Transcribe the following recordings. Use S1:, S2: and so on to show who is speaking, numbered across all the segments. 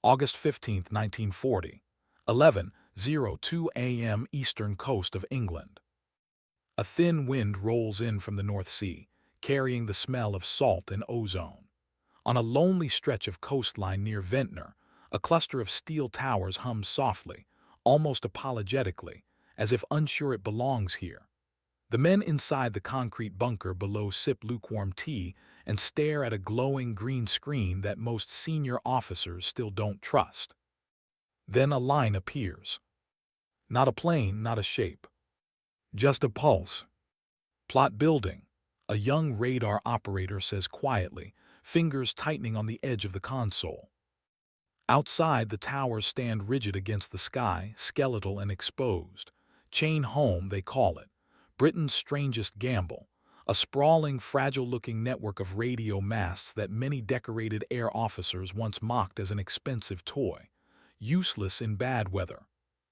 S1: August 15, 1940, 11:02 a.m. Eastern coast of England. A thin wind rolls in from the North Sea, carrying the smell of salt and ozone. On a lonely stretch of coastline near Ventnor, a cluster of steel towers hums softly, almost apologetically, as if unsure it belongs here. The men inside the concrete bunker below sip lukewarm tea and stare at a glowing green screen that most senior officers still don't trust. Then a line appears. Not a plane, not a shape. Just a pulse. Plot building, a young radar operator says quietly, fingers tightening on the edge of the console. Outside, the towers stand rigid against the sky, skeletal and exposed. Chain home, they call it. Britain's strangest gamble, a sprawling, fragile-looking network of radio masts that many decorated air officers once mocked as an expensive toy. Useless in bad weather,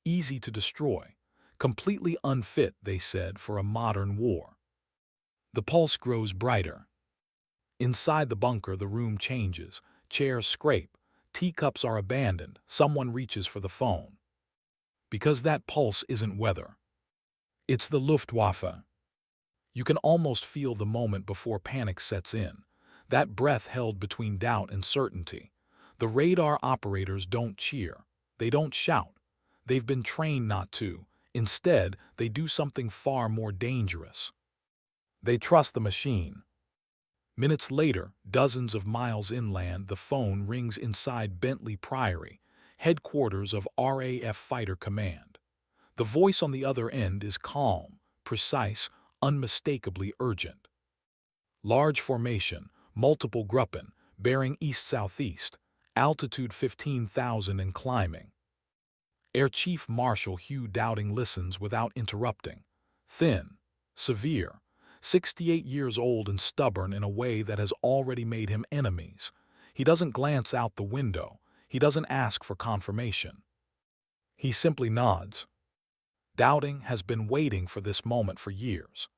S1: easy to destroy, completely unfit, they said, for a modern war. The pulse grows brighter. Inside the bunker, the room changes. Chairs scrape, teacups are abandoned, someone reaches for the phone. Because that pulse isn't weather. It's the Luftwaffe. You can almost feel the moment before panic sets in, that breath held between doubt and certainty. The radar operators don't cheer, they don't shout. They've been trained not to. Instead, they do something far more dangerous. They trust the machine. Minutes later, dozens of miles inland, the phone rings inside Bentley Priory, headquarters of RAF Fighter Command. The voice on the other end is calm, precise, unmistakably urgent. Large formation, multiple Gruppen, bearing east-southeast, altitude 15,000 and climbing. Air Chief Marshal Hugh Dowding listens without interrupting. Thin, severe, 68 years old and stubborn in a way that has already made him enemies. He doesn't glance out the window. He doesn't ask for confirmation. He simply nods. Dowding has been waiting for this moment for years.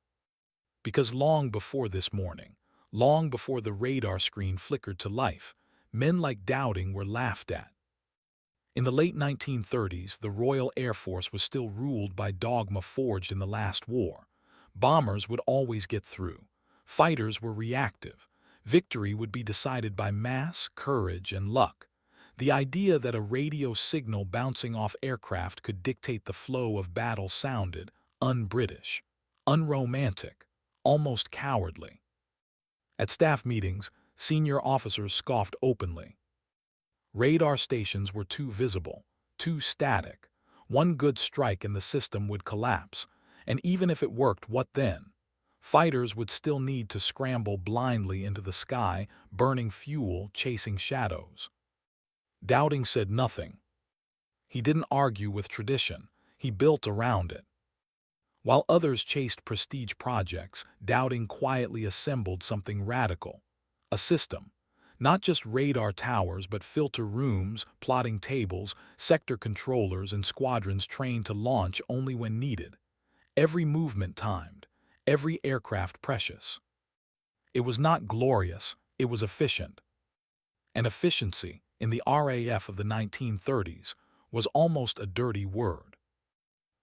S1: Because long before this morning, long before the radar screen flickered to life, men like Dowding were laughed at. In the late 1930s, the Royal Air Force was still ruled by dogma forged in the last war. Bombers would always get through. Fighters were reactive. Victory would be decided by mass, courage, and luck. The idea that a radio signal bouncing off aircraft could dictate the flow of battle sounded un-British, unromantic, almost cowardly. At staff meetings, senior officers scoffed openly. Radar stations were too visible, too static. One good strike and the system would collapse. And even if it worked, what then? Fighters would still need to scramble blindly into the sky, burning fuel, chasing shadows. Dowding said nothing. He didn't argue with tradition. He built around it. While others chased prestige projects, Dowding quietly assembled something radical. A system. Not just radar towers, but filter rooms, plotting tables, sector controllers, and squadrons trained to launch only when needed. Every movement timed, every aircraft precious. It was not glorious, it was efficient. And efficiency, in the RAF of the 1930s, was almost a dirty word.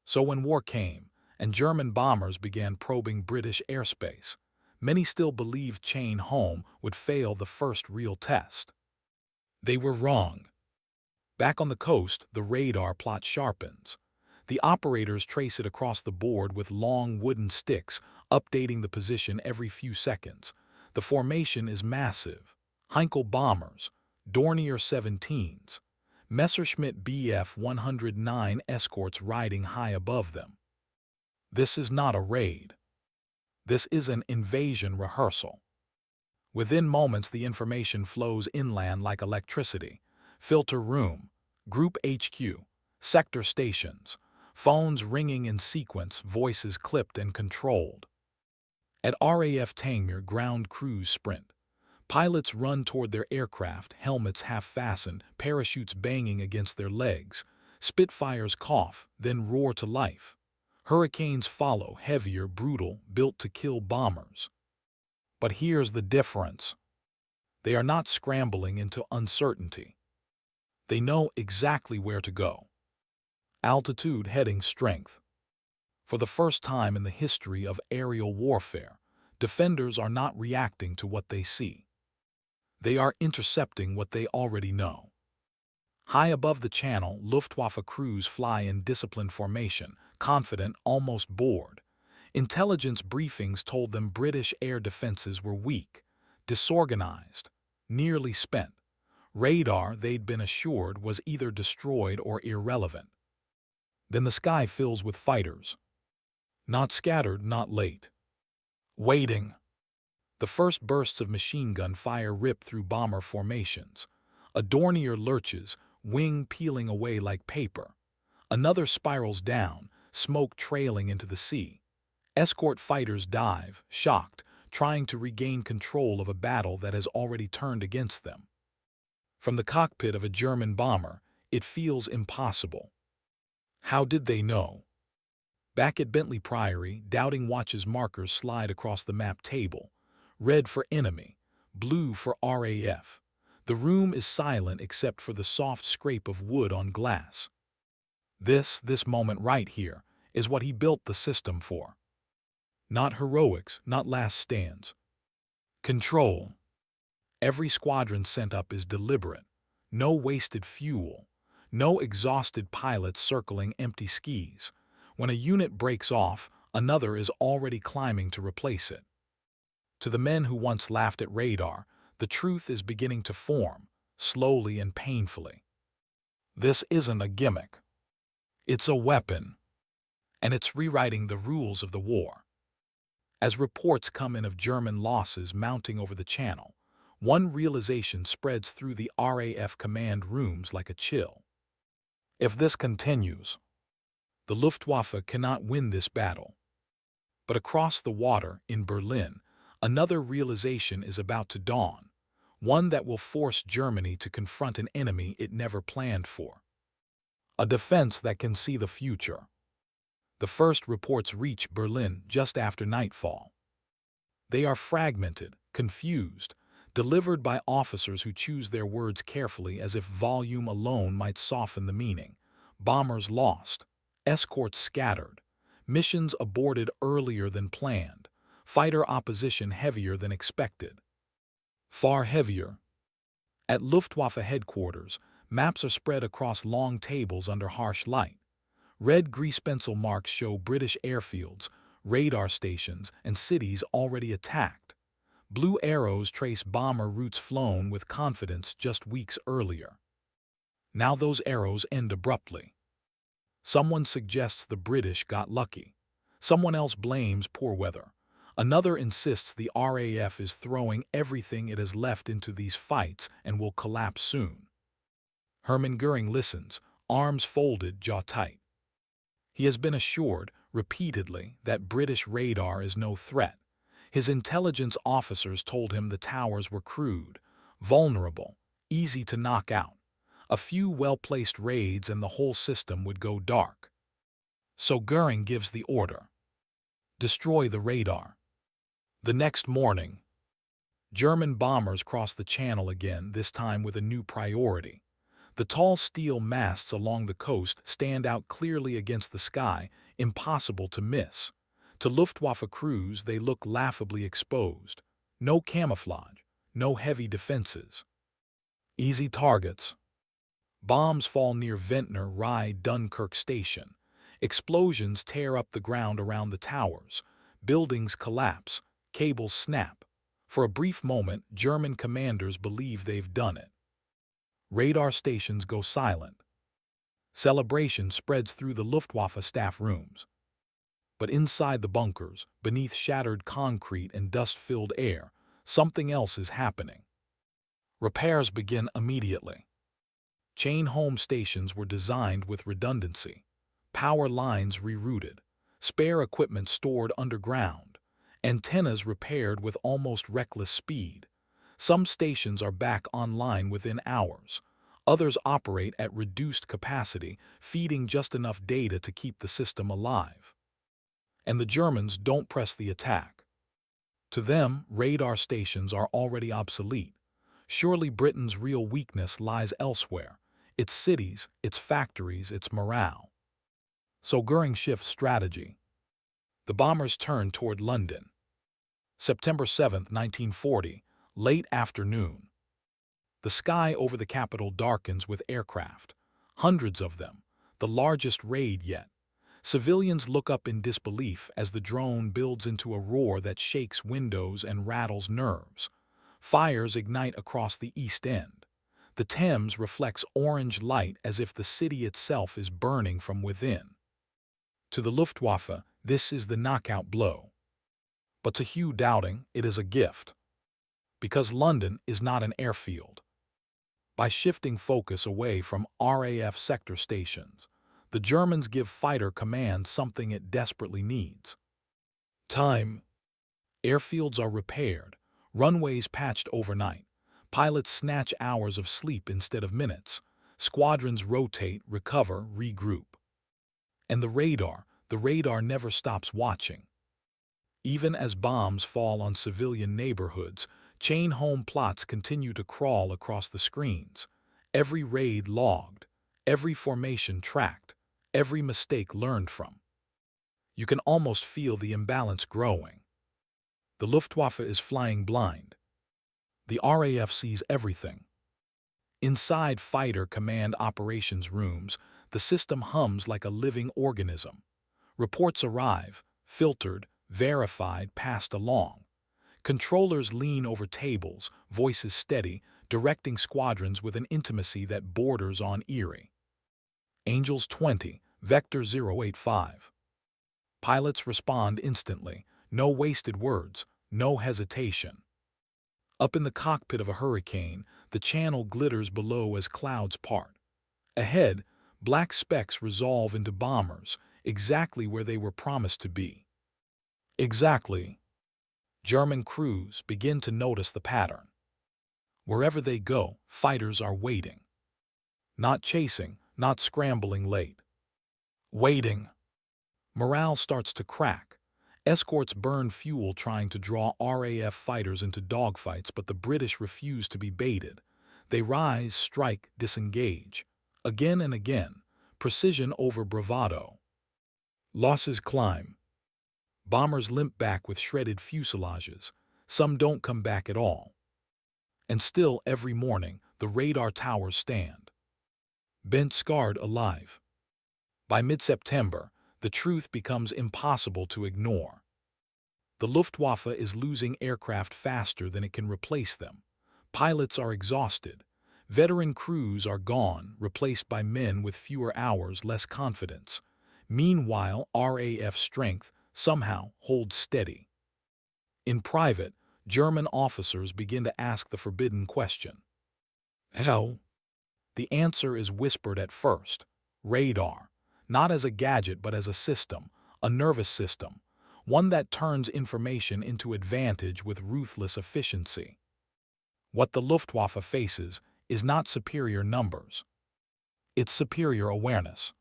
S1: So when war came, and German bombers began probing British airspace, many still believed Chain Home would fail the first real test. They were wrong. Back on the coast, the radar plot sharpens. The operators trace it across the board with long wooden sticks, updating the position every few seconds. The formation is massive. Heinkel bombers, Dornier 17s, Messerschmitt Bf 109 escorts riding high above them. This is not a raid. This is an invasion rehearsal. Within moments, the information flows inland like electricity. Filter room, Group HQ, sector stations, phones ringing in sequence, voices clipped and controlled. At RAF Tangmere, ground crews sprint. Pilots run toward their aircraft, helmets half-fastened, parachutes banging against their legs. Spitfires cough, then roar to life. Hurricanes follow, heavier, brutal, built to kill bombers. But here's the difference. They are not scrambling into uncertainty. They know exactly where to go. Altitude heading strength. For the first time in the history of aerial warfare, defenders are not reacting to what they see. They are intercepting what they already know. High above the channel, Luftwaffe crews fly in disciplined formation, confident, almost bored. Intelligence briefings told them British air defenses were weak, disorganized, nearly spent. Radar, they'd been assured, was either destroyed or irrelevant. Then the sky fills with fighters. Not scattered, not late. Waiting. The first bursts of machine gun fire rip through bomber formations. A Dornier lurches, wing peeling away like paper. Another spirals down, smoke trailing into the sea. Escort fighters dive, shocked, trying to regain control of a battle that has already turned against them. From the cockpit of a German bomber, it feels impossible. How did they know? Back at Bentley Priory, Dowding watches markers slide across the map table. Red for enemy, blue for RAF. The room is silent except for the soft scrape of wood on glass. This moment right here, is what he built the system for. Not heroics, not last stands. Control. Every squadron sent up is deliberate. No wasted fuel. No exhausted pilots circling empty skis. When a unit breaks off, another is already climbing to replace it. To the men who once laughed at radar, the truth is beginning to form, slowly and painfully. This isn't a gimmick. It's a weapon. And it's rewriting the rules of the war. As reports come in of German losses mounting over the channel, one realization spreads through the RAF command rooms like a chill. If this continues, the Luftwaffe cannot win this battle. But across the water, in Berlin, another realization is about to dawn, one that will force Germany to confront an enemy it never planned for. A defense that can see the future. The first reports reach Berlin just after nightfall. They are fragmented, confused, delivered by officers who choose their words carefully as if volume alone might soften the meaning. Bombers lost, escorts scattered, missions aborted earlier than planned, fighter opposition heavier than expected. Far heavier. At Luftwaffe headquarters, maps are spread across long tables under harsh light. Red grease pencil marks show British airfields, radar stations, and cities already attacked. Blue arrows trace bomber routes flown with confidence just weeks earlier. Now those arrows end abruptly. Someone suggests the British got lucky. Someone else blames poor weather. Another insists the RAF is throwing everything it has left into these fights and will collapse soon. Hermann Goering listens, arms folded, jaw tight. He has been assured, repeatedly, that British radar is no threat. His intelligence officers told him the towers were crude, vulnerable, easy to knock out. A few well-placed raids and the whole system would go dark. So Goering gives the order. Destroy the radar. The next morning, German bombers cross the channel again, this time with a new priority. The tall steel masts along the coast stand out clearly against the sky, impossible to miss. To Luftwaffe crews, they look laughably exposed. No camouflage, no heavy defenses. Easy targets. Bombs fall near Ventnor Rye Dunkirk Station. Explosions tear up the ground around the towers. Buildings collapse, cables snap. For a brief moment, German commanders believe they've done it. Radar stations go silent. Celebration spreads through the Luftwaffe staff rooms. But inside the bunkers, beneath shattered concrete and dust-filled air, something else is happening. Repairs begin immediately. Chain home stations were designed with redundancy. Power lines rerouted. Spare equipment stored underground. Antennas repaired with almost reckless speed. Some stations are back online within hours. Others operate at reduced capacity, feeding just enough data to keep the system alive. And the Germans don't press the attack. To them, radar stations are already obsolete. Surely Britain's real weakness lies elsewhere, its cities, its factories, its morale. So Goering shifts strategy. The bombers turn toward London. September 7, 1940, late afternoon. The sky over the capital darkens with aircraft, hundreds of them, the largest raid yet. Civilians look up in disbelief as the drone builds into a roar that shakes windows and rattles nerves. Fires ignite across the East End. The Thames reflects orange light as if the city itself is burning from within. To the Luftwaffe, this is the knockout blow. But to Hugh Dowding, it is a gift. Because London is not an airfield. By shifting focus away from RAF sector stations, the Germans give Fighter Command something it desperately needs. Time. Airfields are repaired, runways patched overnight, pilots snatch hours of sleep instead of minutes, squadrons rotate, recover, regroup. And the radar never stops watching. Even as bombs fall on civilian neighborhoods, chain-home plots continue to crawl across the screens. Every raid logged, every formation tracked, every mistake learned from. You can almost feel the imbalance growing. The Luftwaffe is flying blind. The RAF sees everything. Inside Fighter Command operations rooms, the system hums like a living organism. Reports arrive, filtered, verified, passed along. Controllers lean over tables, voices steady, directing squadrons with an intimacy that borders on eerie. Angels 20, Vector 085. Pilots respond instantly, no wasted words, no hesitation. Up in the cockpit of a Hurricane, the channel glitters below as clouds part. Ahead, black specks resolve into bombers, exactly where they were promised to be. Exactly. German crews begin to notice the pattern. Wherever they go, fighters are waiting. Not chasing, not scrambling late. Waiting. Morale starts to crack. Escorts burn fuel trying to draw RAF fighters into dogfights, but the British refuse to be baited. They rise, strike, disengage. Again and again, precision over bravado. Losses climb. Bombers limp back with shredded fuselages. Some don't come back at all. And still, every morning, the radar towers stand. Bent, scarred, alive. By mid-September, the truth becomes impossible to ignore. The Luftwaffe is losing aircraft faster than it can replace them. Pilots are exhausted. Veteran crews are gone, replaced by men with fewer hours, less confidence. Meanwhile, RAF strength somehow holds steady. In private, German officers begin to ask the forbidden question. How? The answer is whispered at first. Radar. Not as a gadget but as a system, a nervous system, one that turns information into advantage with ruthless efficiency. What the Luftwaffe faces is not superior numbers. It's superior awareness.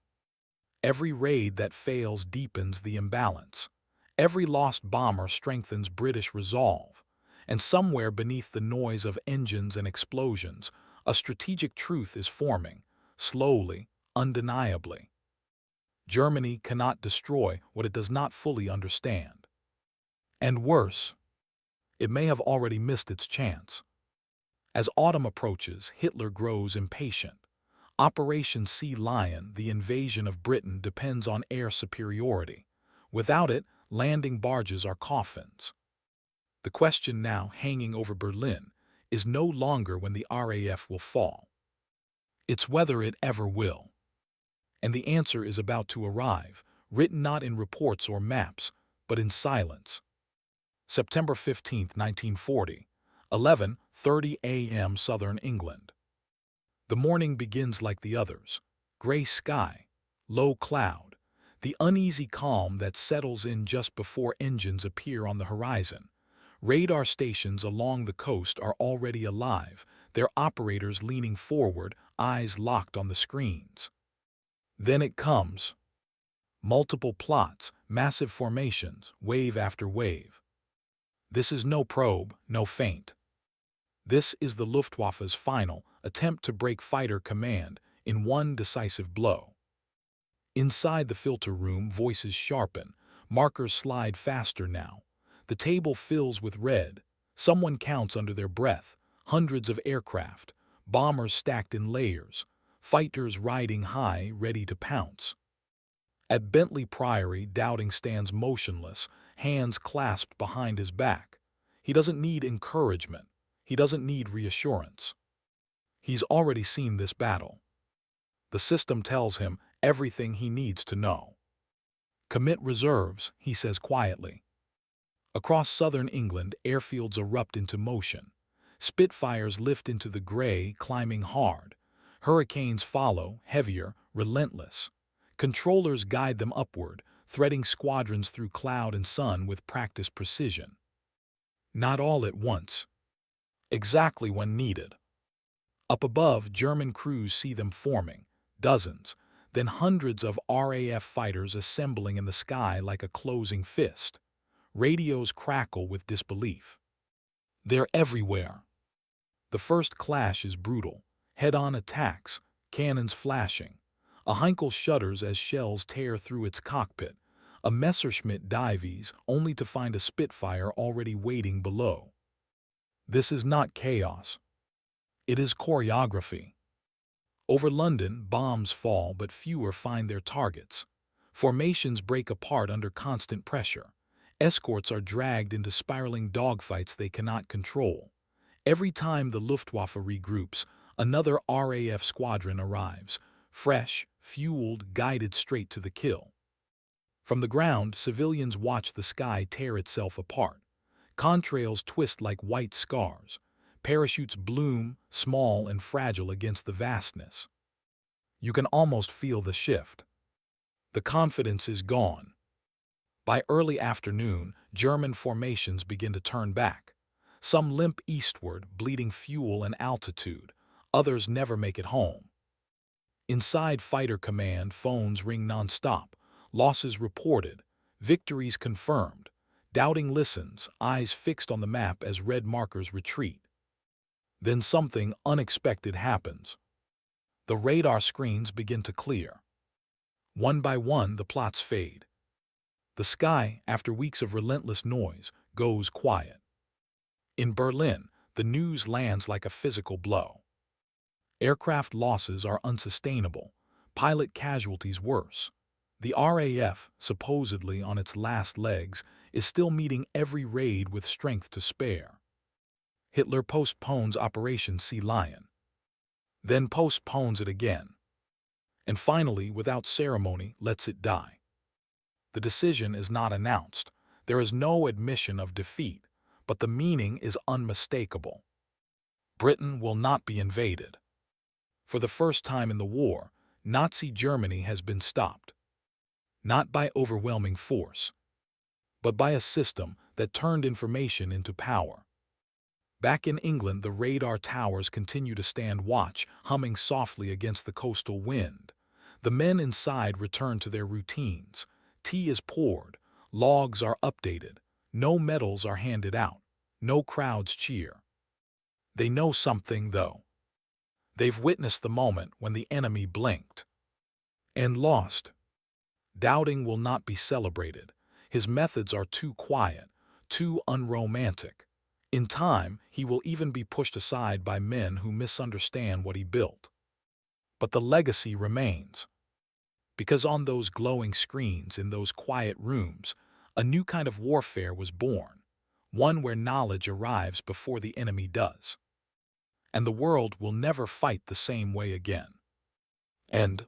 S1: Every raid that fails deepens the imbalance. Every lost bomber strengthens British resolve. And somewhere beneath the noise of engines and explosions, a strategic truth is forming, slowly, undeniably. Germany cannot destroy what it does not fully understand. And worse, it may have already missed its chance. As autumn approaches, Hitler grows impatient. Operation Sea Lion, the invasion of Britain, depends on air superiority. Without it, landing barges are coffins. The question now hanging over Berlin is no longer when the RAF will fall. It's whether it ever will. And the answer is about to arrive, written not in reports or maps, but in silence. September 15, 1940, 11:30 a.m. Southern England. The morning begins like the others. Gray sky, low cloud, the uneasy calm that settles in just before engines appear on the horizon. Radar stations along the coast are already alive, their operators leaning forward, eyes locked on the screens. Then it comes. Multiple plots, massive formations, wave after wave. This is no probe, no feint. This is the Luftwaffe's final attempt to break Fighter Command in one decisive blow. Inside the filter room, voices sharpen, markers slide faster now. The table fills with red. Someone counts under their breath. Hundreds of aircraft, bombers stacked in layers, fighters riding high, ready to pounce. At Bentley Priory, Dowding stands motionless, hands clasped behind his back. He doesn't need encouragement. He doesn't need reassurance. He's already seen this battle. The system tells him everything he needs to know. Commit reserves, he says quietly. Across southern England, airfields erupt into motion. Spitfires lift into the gray, climbing hard. Hurricanes follow, heavier, relentless. Controllers guide them upward, threading squadrons through cloud and sun with practiced precision. Not all at once. Exactly when needed. Up above, German crews see them forming, dozens, then hundreds of RAF fighters assembling in the sky like a closing fist. Radios crackle with disbelief. They're everywhere. The first clash is brutal. Head-on attacks, cannons flashing. A Heinkel shudders as shells tear through its cockpit. A Messerschmitt dives, only to find a Spitfire already waiting below. This is not chaos. It is choreography. Over London, bombs fall, but fewer find their targets. Formations break apart under constant pressure. Escorts are dragged into spiraling dogfights they cannot control. Every time the Luftwaffe regroups, another RAF squadron arrives, fresh, fueled, guided straight to the kill. From the ground, civilians watch the sky tear itself apart. Contrails twist like white scars. Parachutes bloom, small and fragile against the vastness. You can almost feel the shift. The confidence is gone. By early afternoon, German formations begin to turn back. Some limp eastward, bleeding fuel and altitude. Others never make it home. Inside Fighter Command, phones ring nonstop. Losses reported. Victories confirmed. Dowding listens, eyes fixed on the map as red markers retreat. Then something unexpected happens. The radar screens begin to clear. One by one, the plots fade. The sky, after weeks of relentless noise, goes quiet. In Berlin, the news lands like a physical blow. Aircraft losses are unsustainable, pilot casualties worse. The RAF, supposedly on its last legs, is still meeting every raid with strength to spare. Hitler postpones Operation Sea Lion, then postpones it again, and finally, without ceremony, lets it die. The decision is not announced. There is no admission of defeat, but the meaning is unmistakable. Britain will not be invaded. For the first time in the war, Nazi Germany has been stopped. Not by overwhelming force, but by a system that turned information into power. Back in England, the radar towers continue to stand watch, humming softly against the coastal wind. The men inside return to their routines. Tea is poured, logs are updated, no medals are handed out, no crowds cheer. They know something, though. They've witnessed the moment when the enemy blinked and lost. Dowding will not be celebrated. His methods are too quiet, too unromantic. In time, he will even be pushed aside by men who misunderstand what he built. But the legacy remains. Because on those glowing screens, in those quiet rooms, a new kind of warfare was born, one where knowledge arrives before the enemy does. And the world will never fight the same way again. End.